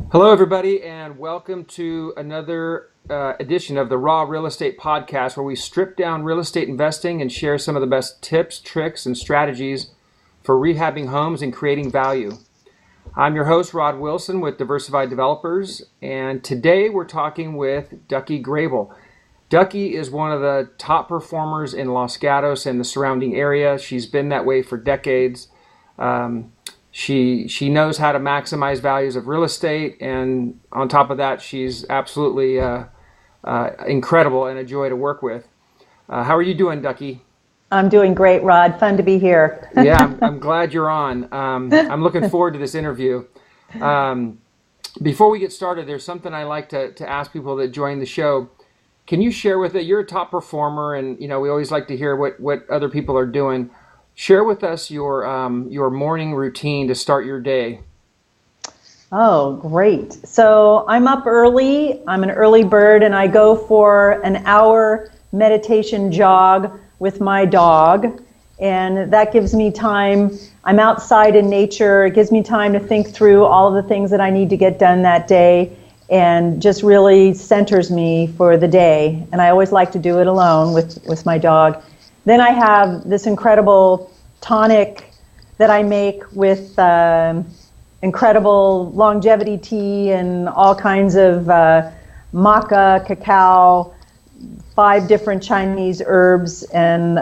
Hello, everybody, and welcome to another edition of the Raw Real Estate Podcast, where we strip down real estate investing and share some of the best tips, tricks, and strategies for rehabbing homes and creating value. I'm your host, Rod Wilson with Diversified Developers, and today we're talking with Ducky Grabil. Ducky is one of the top performers in Los Gatos and the surrounding area. She's been that way for decades. She knows how to maximize values of real estate, and on top of that, she's absolutely incredible and a joy to work with. How are you doing, Ducky? I'm doing great, Rod. Fun to be here. Yeah, I'm glad you're on. I'm looking forward to this interview. Before we get started, there's something I like to ask people that join the show. Can you share with it? You're a top performer, and we always like to hear what other people are doing. Share with us your morning routine to start your day. Oh, great. So I'm up early. I'm an early bird, and I go for an hour meditation jog with my dog. And that gives me time. I'm outside in nature. It gives me time to think through all of the things that I need to get done that day, and just really centers me for the day. And I always like to do it alone with my dog. Then I have this incredible tonic that I make with incredible longevity tea and all kinds of maca, cacao, 5 different Chinese herbs, and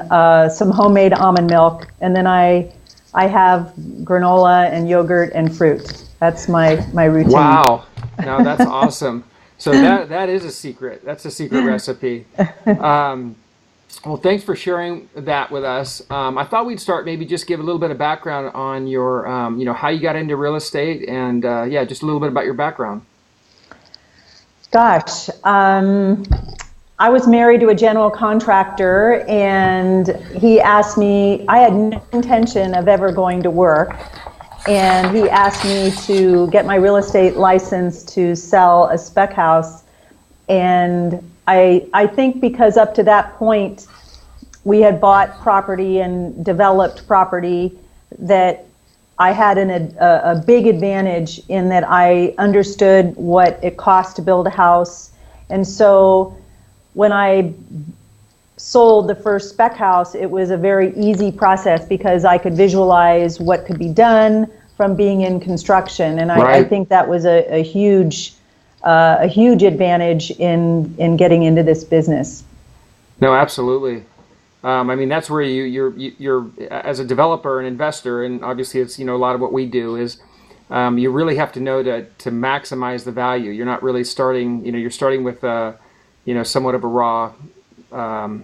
some homemade almond milk. And then I have granola and yogurt and fruit. That's my routine. Wow. No, that's awesome. So that is a secret. That's a secret recipe. Well, thanks for sharing that with us. I thought we'd start maybe just give a little bit of background on your, how you got into real estate, and just a little bit about your background. Gosh, I was married to a general contractor, and he asked me, I had no intention of ever going to work, and he asked me to get my real estate license to sell a spec house. And I think because up to that point we had bought property and developed property, that I had a big advantage in that I understood what it cost to build a house. And so when I sold the first spec house, it was a very easy process because I could visualize what could be done from being in construction. And I think that was a huge advantage in getting into this business. No, absolutely. That's where you're as a developer and investor, and obviously it's a lot of what we do is you really have to know to maximize the value. You're not really starting. You're starting with somewhat of a raw, a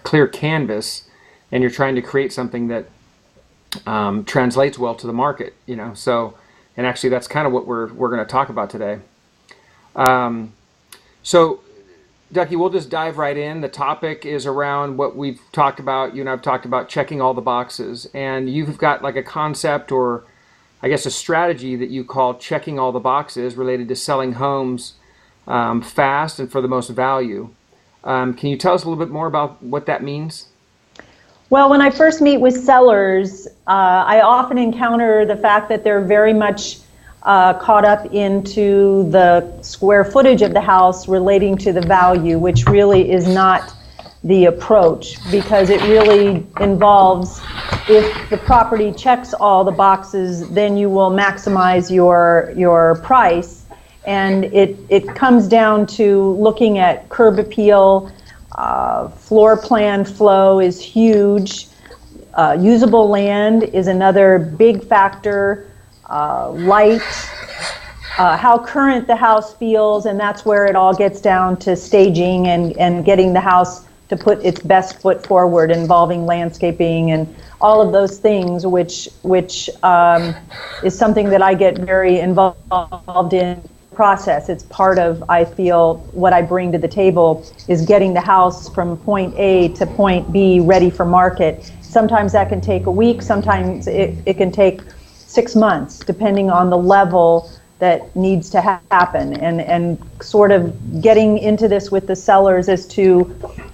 clear canvas, and you're trying to create something that translates well to the market. So. And actually, that's kind of what we're going to talk about today. So, Ducky, we'll just dive right in. The topic is around what we've talked about. You and I have talked about checking all the boxes. And you've got like a concept, or I guess a strategy that you call checking all the boxes related to selling homes fast and for the most value. Can you tell us a little bit more about what that means? Well, when I first meet with sellers, I often encounter the fact that they're very much caught up into the square footage of the house relating to the value, which really is not the approach, because it really involves, if the property checks all the boxes, then you will maximize your price. And it comes down to looking at curb appeal. Floor plan flow is huge. Usable land is another big factor. Light, how current the house feels, and that's where it all gets down to staging and getting the house to put its best foot forward, involving landscaping and all of those things, which is something that I get very involved in. Process. It's part of, I feel, what I bring to the table is getting the house from point A to point B ready for market. Sometimes that can take a week, sometimes it can take 6 months, depending on the level that needs to happen, and sort of getting into this with the sellers as to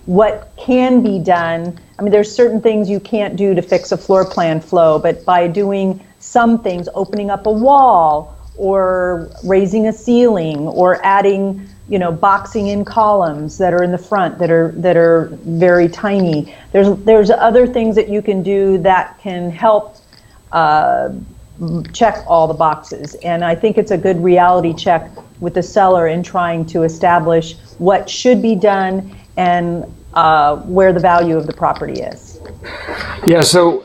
what can be done. I mean, there's certain things you can't do to fix a floor plan flow, but by doing some things, opening up a wall or raising a ceiling, or adding, boxing in columns that are in the front that are very tiny. There's other things that you can do that can help check all the boxes. And I think it's a good reality check with the seller in trying to establish what should be done and where the value of the property is. Yeah, so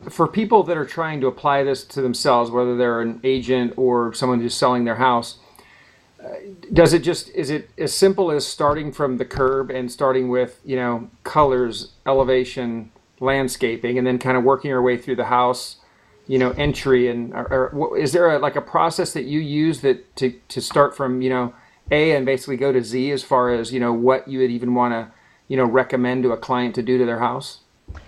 for people that are trying to apply this to themselves, whether they're an agent or someone who's selling their house, is it as simple as starting from the curb and starting with, colors, elevation, landscaping, and then kind of working our way through the house, entry, and or is there a process that you use that to start from, A and basically go to Z as far as, what you would even want to, recommend to a client to do to their house?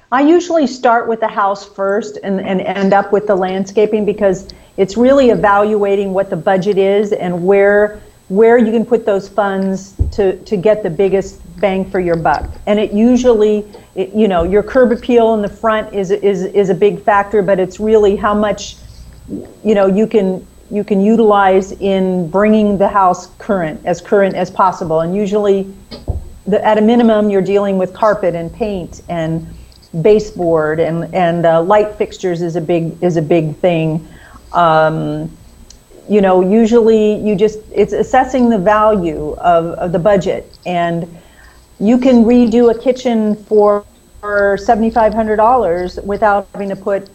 I usually start with the house first and end up with the landscaping, because it's really evaluating what the budget is and where you can put those funds to get the biggest bang for your buck. And it usually, your curb appeal in the front is a big factor, but it's really how much, you can utilize in bringing the house current as possible. And usually, at a minimum, you're dealing with carpet and paint and baseboard and light fixtures is a big thing. Usually it's assessing the value of the budget, and you can redo a kitchen for $7,500 without having to put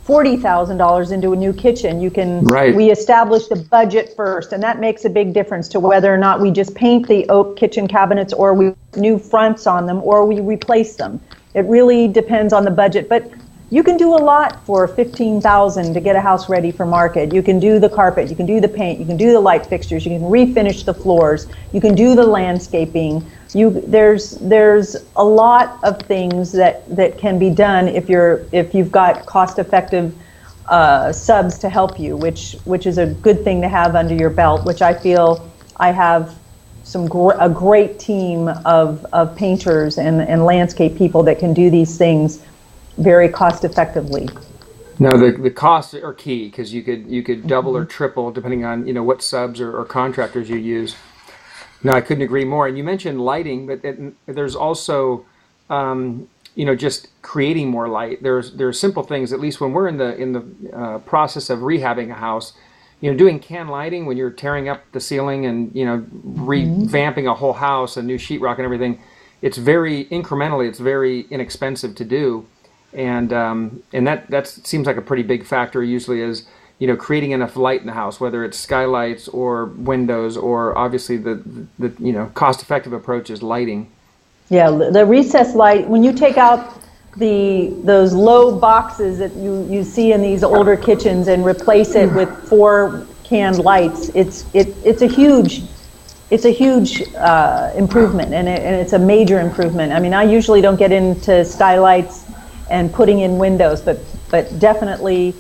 $40,000 into a new kitchen. We establish the budget first, and that makes a big difference to whether or not we just paint the oak kitchen cabinets, or we put new fronts on them, or we replace them. It really depends on the budget, but you can do a lot for $15,000 to get a house ready for market. You can do the carpet, you can do the paint, you can do the light fixtures, you can refinish the floors, you can do the landscaping. There's a lot of things that can be done if you've got cost-effective subs to help you, which is a good thing to have under your belt. Which I feel I have a great team of painters and landscape people that can do these things very cost effectively. No, the costs are key, because you could double or triple depending on what subs or contractors you use. No, I couldn't agree more. And you mentioned lighting, but there's also just creating more light. There's simple things. At least when we're in the process of rehabbing a house, doing can lighting when you're tearing up the ceiling and revamping a whole house, a new sheetrock and everything. It's very incrementally. It's very inexpensive to do. And that seems like a pretty big factor usually is, creating enough light in the house, whether it's skylights or windows, or obviously the cost-effective approach is lighting. Yeah, the recessed light, when you take out those low boxes that you see in these older kitchens and replace it with 4 canned lights, it's a huge improvement, and it's a major improvement. I mean, I usually don't get into skylights and putting in windows, but definitely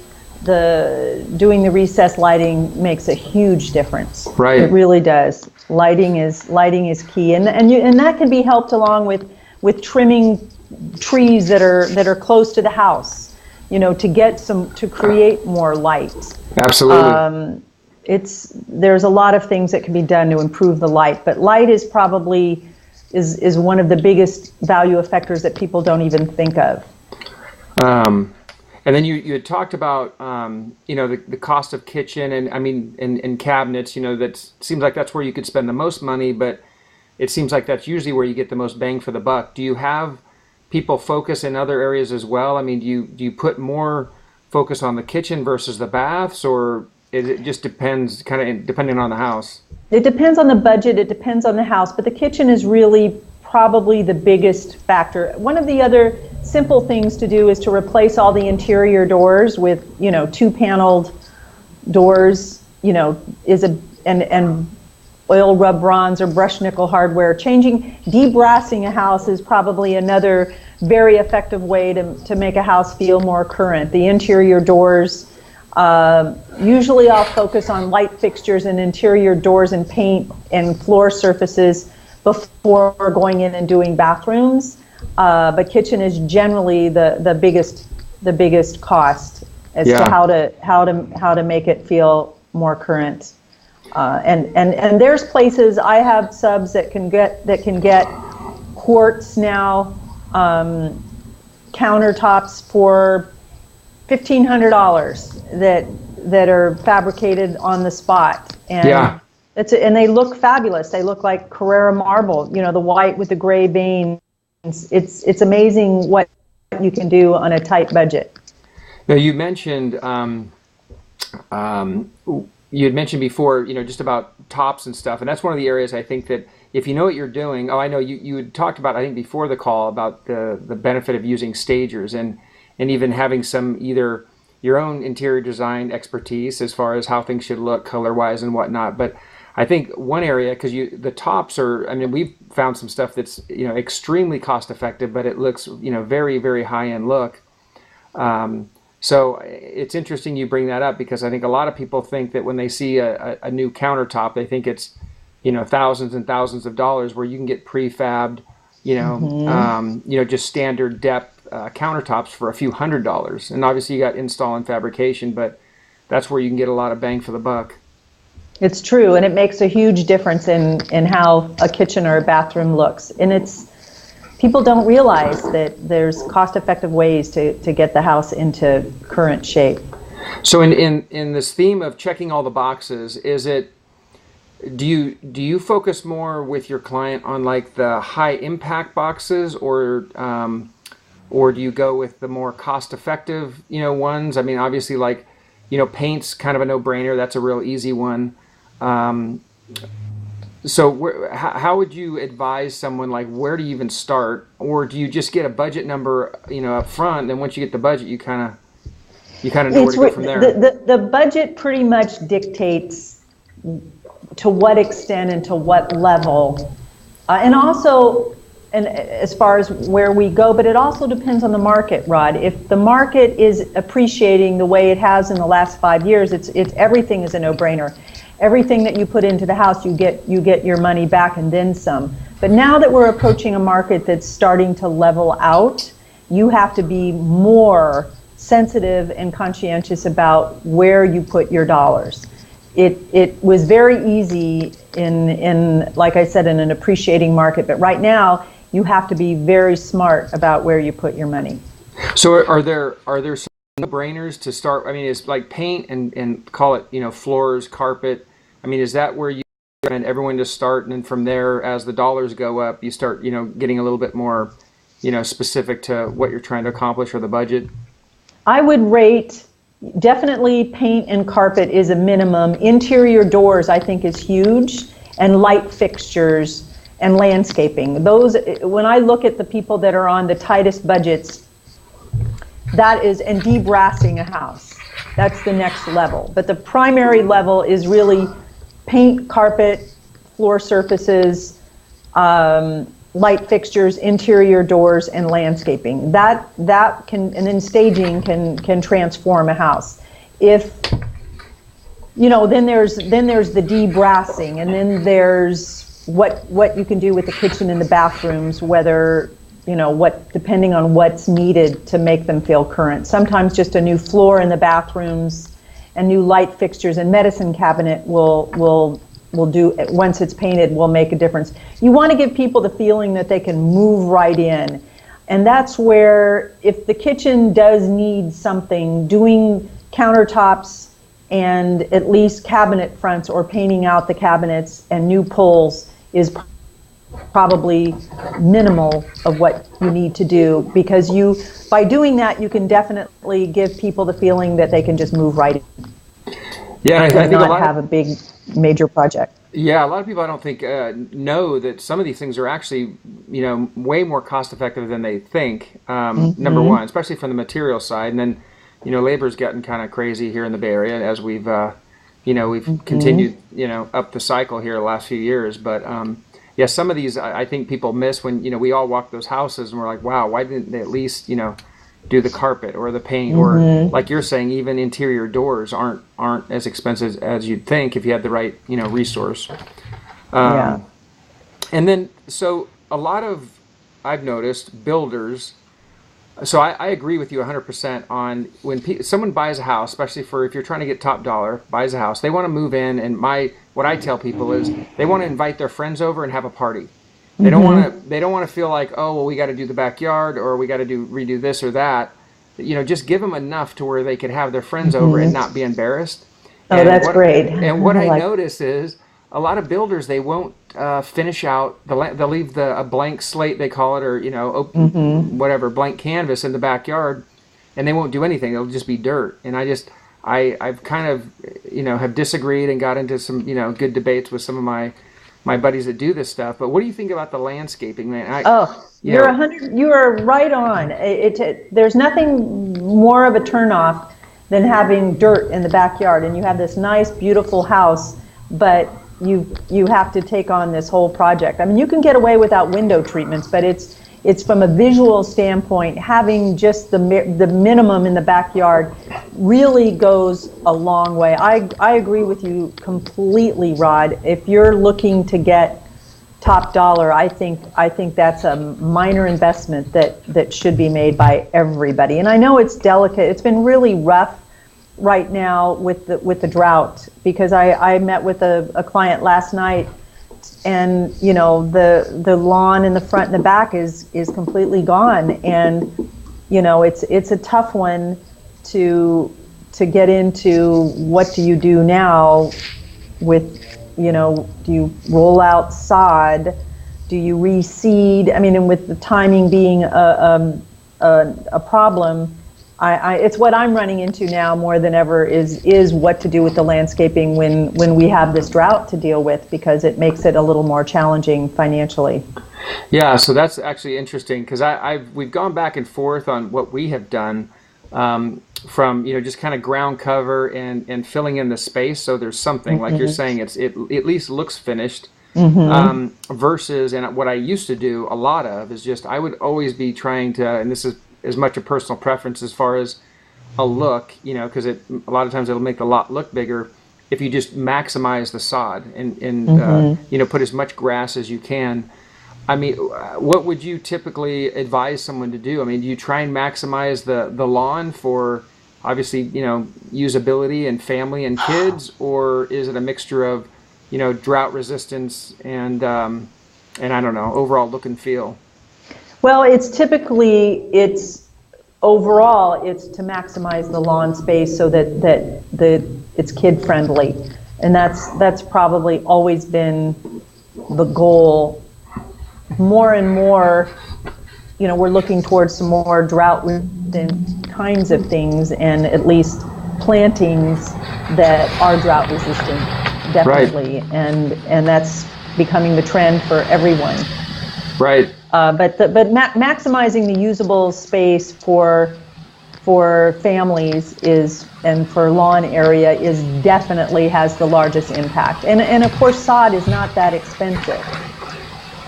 doing the recessed lighting makes a huge difference. Right. It really does. Lighting is key, and that can be helped along with trimming trees that are close to the house, to create more light. Absolutely. There's a lot of things that can be done to improve the light, but light is probably is one of the biggest value effectors that people don't even think of. And then you had talked about the cost of kitchen and cabinets. That seems like that's where you could spend the most money, but it seems like that's usually where you get the most bang for the buck. Do you have people focus in other areas as well? I mean, do you put more focus on the kitchen versus the baths, or it just depends, kind of depending on the house? It depends on the budget. It depends on the house, but the kitchen is really probably the biggest factor. One of the other simple things to do is to replace all the interior doors with 2-paneled doors. And oil rub bronze or brushed nickel hardware. Debrassing a house is probably another very effective way to make a house feel more current. The interior doors, usually I'll focus on light fixtures and interior doors and paint and floor surfaces before going in and doing bathrooms. But kitchen is generally the biggest cost as to how to make it feel more current. And there's places, I have subs that can get quartz now, countertops for $1,500 that are fabricated on the spot, and and they look fabulous. They look like Carrara marble, you know, the white with the gray veins. It's amazing what you can do on a tight budget. Now you mentioned you had mentioned before, you know, just about tops and stuff, and that's one of the areas I think that if you know what you're doing. Oh, I know you had talked about, I think before the call, about the benefit of using stagers and even having some either your own interior design expertise as far as how things should look color-wise and whatnot. But I think one area, because the tops are, I mean, we've found some stuff that's, you know, extremely cost-effective, but it looks, you know, very, very high-end look. So it's interesting you bring that up, because I think a lot of people think that when they see a new countertop, they think it's, you know, thousands and thousands of dollars, where you can get prefabbed, you know, just standard depth countertops for a few $100s. And obviously you got install and fabrication, but that's where you can get a lot of bang for the buck. It's true, and it makes a huge difference in how a kitchen or a bathroom looks. And people don't realize that there's cost-effective ways to get the house into current shape. So in this theme of checking all the boxes, do you focus more with your client on like the high impact boxes, or do you go with the more cost-effective, you know, ones? I mean, obviously, like, you know, paint's kind of a no-brainer. That's a real easy one. So how would you advise someone, like, where do you even start? Or do you just get a budget number, you know, up front, and then once you get the budget, you kind of know where to go from there? The budget pretty much dictates to what extent and to what level, and also, and as far as where we go, but it also depends on the market, Rod. If the market is appreciating the way it has in the last 5 years, it's everything is a no-brainer. Everything that you put into the house, you get your money back and then some. But now that we're approaching a market that's starting to level out, you have to be more sensitive and conscientious about where you put your dollars. It was very easy in like I said, in an appreciating market, but right now you have to be very smart about where you put your money. So are there some no-brainers to start? I mean, is like paint and call it, you know, floors, carpet. I mean, is that where you recommend everyone to start, and then from there, as the dollars go up, you start, you know, getting a little bit more, you know, specific to what you're trying to accomplish or the budget? I would rate definitely paint and carpet is a minimum. Interior doors, I think, is huge, and light fixtures and landscaping. Those, when I look at the people that are on the tightest budgets, that is, and debrassing a house, that's the next level. But the primary level is really paint, carpet, floor surfaces, light fixtures, interior doors, and landscaping. That can, and then staging can transform a house. If, you know, then there's the debrassing, and then there's what you can do with the kitchen and the bathrooms, whether, you know, depending on what's needed to make them feel current. Sometimes just a new floor in the bathrooms and new light fixtures and medicine cabinet will do, once it's painted, will make a difference. You want to give people the feeling that they can move right in. And that's where, if the kitchen does need something, doing countertops and at least cabinet fronts or painting out the cabinets and new pulls is probably minimal of what you need to do, because by doing that, you can definitely give people the feeling that they can just move right in. Yeah, I think not have a big major project. Yeah, a lot of people, I don't think, know that some of these things are actually, you know, way more cost effective than they think. Number one, especially from the material side, and then, you know, labor's gotten kind of crazy here in the Bay Area as we've continued, you know, up the cycle here the last few years. But yeah, some of these I think people miss when, you know, we all walk those houses and we're like, wow, why didn't they at least, you know, do the carpet or the paint, or like you're saying, even interior doors aren't as expensive as you'd think if you had the right, you know, resource. Yeah. And then, so a lot of, I've noticed, builders So I agree with you 100% on when someone buys a house, especially for if you're trying to get top dollar, buys a house, they want to move in, and what I tell people is they want to invite their friends over and have a party. They don't want to feel like, oh, well, we got to do the backyard or we got to redo this or that. Just give them enough to where they can have their friends over and not be embarrassed. Oh, that's great. And what I notice is a lot of builders, they won't finish out, they'll leave a blank slate, they call it, or, whatever, blank canvas in the backyard, and they won't do anything. It'll just be dirt. And I've kind of, have disagreed and got into some, good debates with some of my buddies that do this stuff. But what do you think about the landscaping, man? You are right on. There's nothing more of a turnoff than having dirt in the backyard, and you have this nice, beautiful house, but you have to take on this whole project. I mean, you can get away without window treatments, but it's from a visual standpoint, having just the minimum in the backyard really goes a long way. I agree with you completely, Rod. If you're looking to get top dollar, I think that's a minor investment that should be made by everybody. And I know it's delicate. It's been really rough right now with the drought, because I met with a client last night, and the lawn in the front and the back is completely gone, and it's a tough one to get into. What do you do now with, do you roll out sod? Do you reseed? I mean, and with the timing being a problem, it's what I'm running into now more than ever is what to do with the landscaping when we have this drought to deal with, because it makes it a little more challenging financially. Yeah, so that's actually interesting, because we've gone back and forth on what we have done, from just kind of ground cover and filling in the space so there's something like you're saying it at least looks finished, versus, and what I used to do a lot of is just I would always be trying to, and this is as much a personal preference as far as a look, because a lot of times it'll make the lot look bigger if you just maximize the sod and put as much grass as you can. I mean, what would you typically advise someone to do? I mean, do you try and maximize the lawn for obviously, usability and family and kids, or is it a mixture of, drought resistance and I don't know, overall look and feel? Well, it's overall to maximize the lawn space so that it's kid friendly, and that's probably always been the goal. More and more, we're looking towards some more drought resistant kinds of things, and at least plantings that are drought resistant, definitely, right. and that's becoming the trend for everyone. Right. But maximizing the usable space for families and for lawn area definitely has the largest impact. And of course, sod is not that expensive.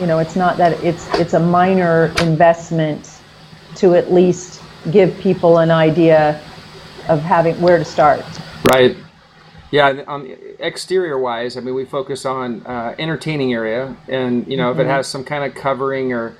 It's not that it's a minor investment to at least give people an idea of having where to start. Right. Yeah, exterior wise, I mean, we focus on entertaining area, and if it has some kind of covering, or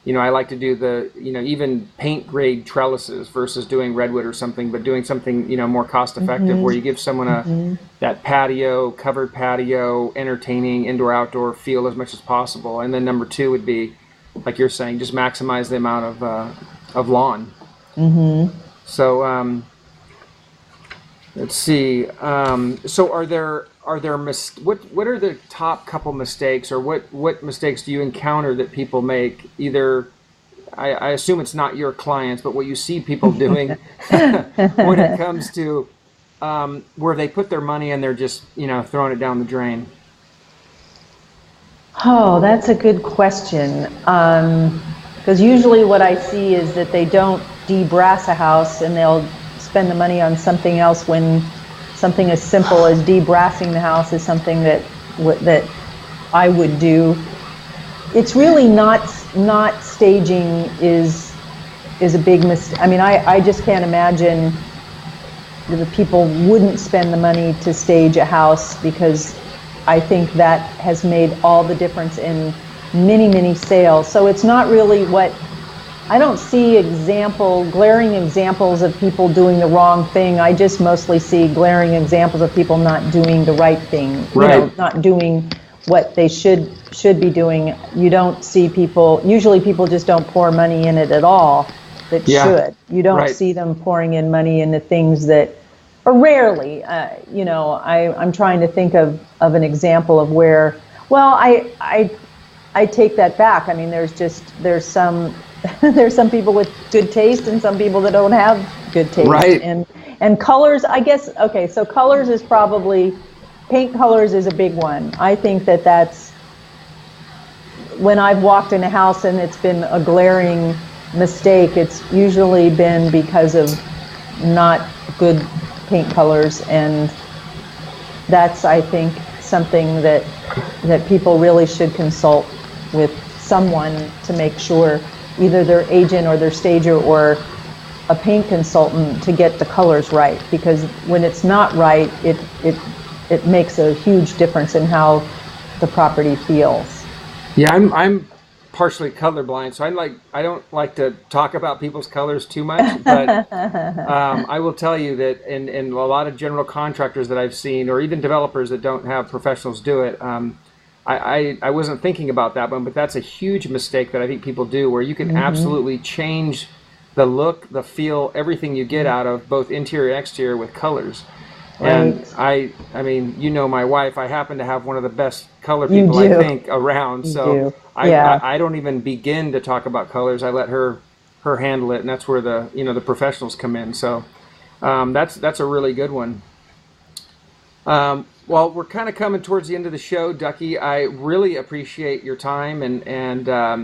I like to do even paint grade trellises versus doing redwood or something, but doing something more cost effective, where you give someone that covered patio, entertaining indoor outdoor feel as much as possible. And then number two would be, like you're saying, just maximize the amount of lawn. So let's see. So are there what are the top couple mistakes, or what mistakes do you encounter that people make? Either I assume it's not your clients, but what you see people doing when it comes to where they put their money and they're just throwing it down the drain. Oh, that's a good question. Because usually what I see is that they don't de-brass a house, and they'll spend the money on something else, when something as simple as de-brassing the house is something that I would do. It's really not staging is a big mistake. I mean, I just can't imagine that people wouldn't spend the money to stage a house, because I think that has made all the difference in many, many sales. So it's not really what I don't see glaring examples of people doing the wrong thing. I just mostly see glaring examples of people not doing the right thing. Right. Not doing what they should be doing. You don't see usually people just don't pour money in it at all that should. You don't see them pouring in money into things that, or rarely, I'm trying to think of an example of where, well, I take that back. I mean, there's some people with good taste and some people that don't have good taste. Right. And colors, I guess, okay, so colors is probably, paint colors is a big one. I think that's, when I've walked in a house and it's been a glaring mistake, it's usually been because of not good paint colors, and that's, I think, something that people really should consult with someone to make sure, either their agent or their stager or a paint consultant, to get the colors right, because when it's not right, it makes a huge difference in how the property feels. Yeah, I'm partially colorblind, so I don't like to talk about people's colors too much, but I will tell you that in a lot of general contractors that I've seen, or even developers that don't have professionals do it, I wasn't thinking about that one, but that's a huge mistake that I think people do, where you can absolutely change the look, the feel, everything you get out of both interior and exterior with colors. Right. And I mean, my wife, I happen to have one of the best color people I think around. So I don't even begin to talk about colors. I let her handle it, and that's where the professionals come in. So that's a really good one. Well, we're kind of coming towards the end of the show, Ducky. I really appreciate your time and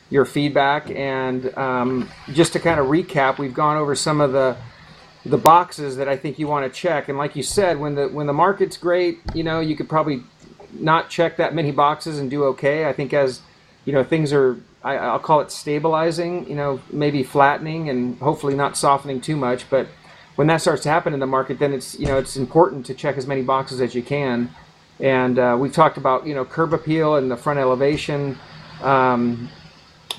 your feedback. And just to kind of recap, we've gone over some of the boxes that I think you want to check. And like you said, when the market's great, you could probably not check that many boxes and do okay. I think as things are, I'll call it stabilizing, maybe flattening and hopefully not softening too much. But when that starts to happen in the market, then it's important to check as many boxes as you can. And we've talked about curb appeal and the front elevation.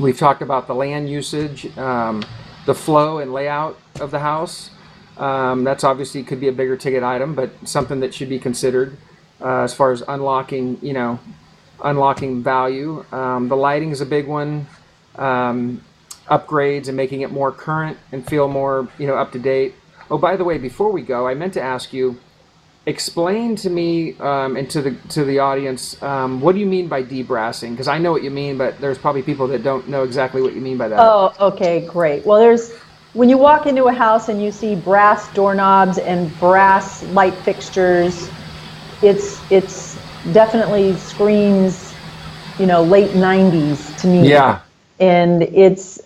We've talked about the land usage, the flow and layout of the house. That's obviously could be a bigger ticket item, but something that should be considered as far as unlocking value. The lighting is a big one. Upgrades and making it more current and feel more up to date. Oh, by the way, before we go, I meant to ask you, explain to me and to the audience, what do you mean by debrassing? Because I know what you mean, but there's probably people that don't know exactly what you mean by that. Oh, okay, great. Well, when you walk into a house and you see brass doorknobs and brass light fixtures, it's definitely screams, late 90s to me. Yeah. And it's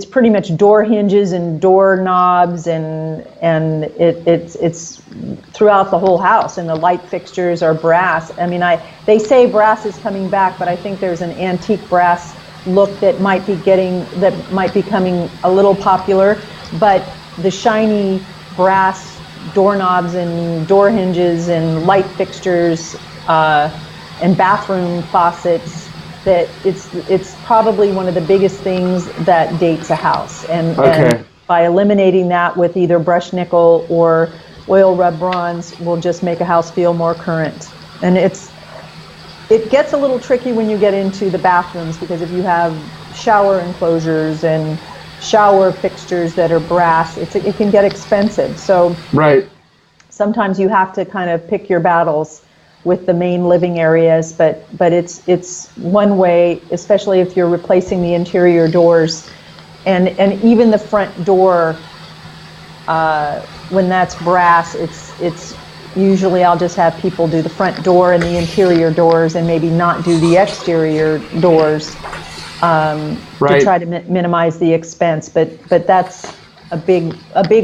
pretty much door hinges and door knobs, and it's throughout the whole house, and the light fixtures are brass. I mean, they say brass is coming back, but I think there's an antique brass look that might be becoming a little popular. But the shiny brass doorknobs and door hinges and light fixtures and bathroom faucets, that it's probably one of the biggest things that dates a house. And by eliminating that with either brushed nickel or oil rub bronze, will just make a house feel more current. And it gets a little tricky when you get into the bathrooms, because if you have shower enclosures and shower fixtures that are brass, it can get expensive. So sometimes you have to kind of pick your battles with the main living areas, but it's one way, especially if you're replacing the interior doors, and even the front door, when that's brass, it's usually I'll just have people do the front door and the interior doors, and maybe not do the exterior doors to try to minimize the expense. But that's a big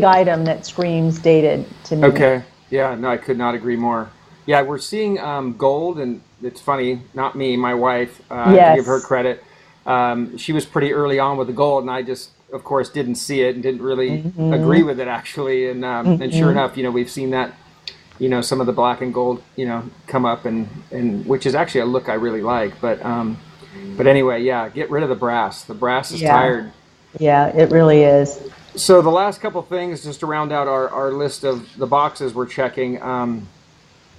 item that screams dated to me. Okay, yeah, no, I could not agree more. Yeah, we're seeing gold, and it's funny, not me, my wife, I have to give her credit. She was pretty early on with the gold, and I just, of course, didn't see it and didn't really agree with it, actually. And sure enough, we've seen that, some of the black and gold, come up, and which is actually a look I really like. But But anyway, yeah, get rid of the brass. The brass is Yeah. tired. Yeah, it really is. So the last couple things, just to round out our list of the boxes we're checking,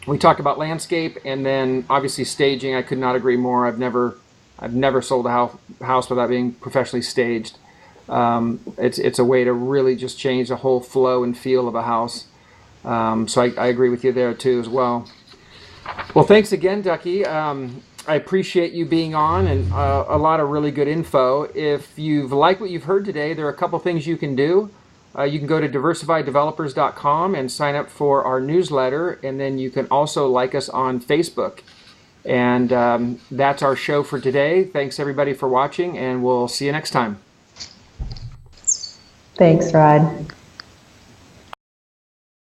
we talked about landscape, and then obviously staging. I could not agree more. I've never sold a house without being professionally staged. It's a way to really just change the whole flow and feel of a house. So I agree with you there too as well. Well, thanks again, Ducky. I appreciate you being on, and a lot of really good info. If you've liked what you've heard today, there are a couple things you can do. You can go to diversifieddevelopers.com and sign up for our newsletter, and then you can also like us on Facebook. And that's our show for today. Thanks, everybody, for watching, and we'll see you next time. Thanks, Rod.